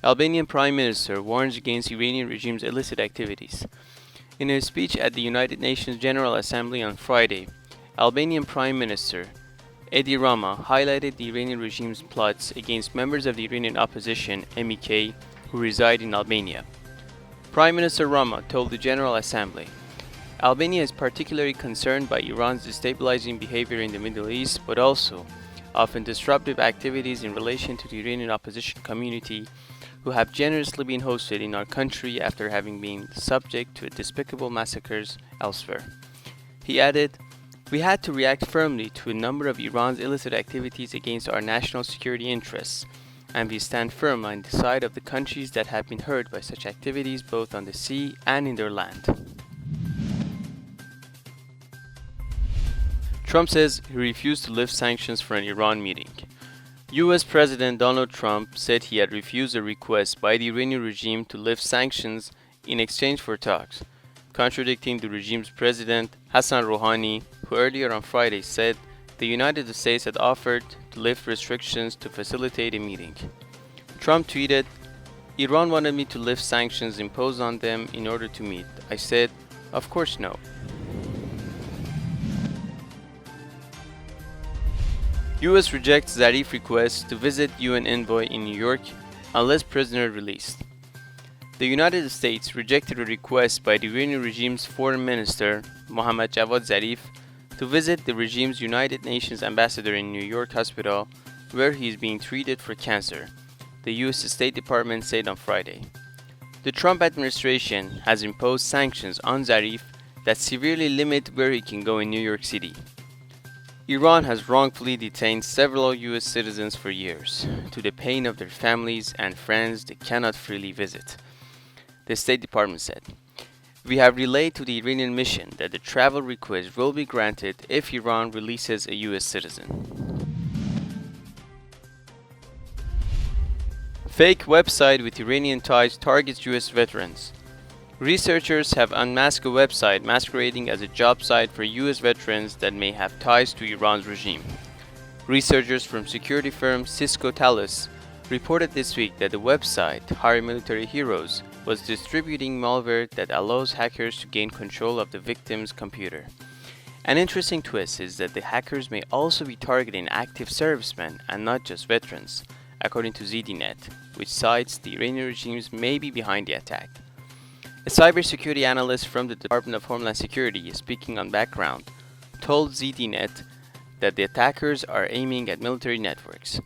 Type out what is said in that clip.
Albanian Prime Minister warns against Iranian regime's illicit activities. In a speech at the United Nations General Assembly on Friday, Albanian Prime Minister Rama highlighted the Iranian regime's plots against members of the Iranian opposition MEK who reside in Albania. Prime Minister Rama told the General Assembly, Albania is particularly concerned by Iran's destabilizing behavior in the Middle East, but also often disruptive activities in relation to the Iranian opposition community who have generously been hosted in our country after having been subject to despicable massacres elsewhere. He added, we had to react firmly to a number of Iran's illicit activities against our national security interests, and we stand firm on the side of the countries that have been hurt by such activities both on the sea and in their land. Trump says he refused to lift sanctions for an Iran meeting. US President Donald Trump said he had refused a request by the Iranian regime to lift sanctions in exchange for talks, contradicting the regime's president Hassan Rouhani, who earlier on Friday said the United States had offered to lift restrictions to facilitate a meeting. Trump tweeted, Iran wanted me to lift sanctions imposed on them in order to meet. I said, of course no. US rejects Zarif request to visit UN envoy in New York unless prisoner released. The United States rejected a request by the Iranian regime's foreign minister, Mohammad Javad Zarif, to visit the regime's United Nations ambassador in New York hospital where he is being treated for cancer, the US State Department said on Friday. The Trump administration has imposed sanctions on Zarif that severely limit where he can go in New York City. Iran has wrongfully detained several US citizens for years, to the pain of their families and friends they cannot freely visit, the State Department said. We have relayed to the Iranian mission that the travel request will be granted if Iran releases a US citizen. Fake website with Iranian ties targets US veterans. Researchers have unmasked a website masquerading as a job site for US veterans that may have ties to Iran's regime. Researchers from security firm Cisco Talos reported this week that the website, Hire Military Heroes, was distributing malware that allows hackers to gain control of the victim's computer. An interesting twist is that the hackers may also be targeting active servicemen and not just veterans, according to ZDNet, which cites the Iranian regimes may be behind the attack. A cybersecurity analyst from the Department of Homeland Security, speaking on background, told ZDNet that the attackers are aiming at military networks.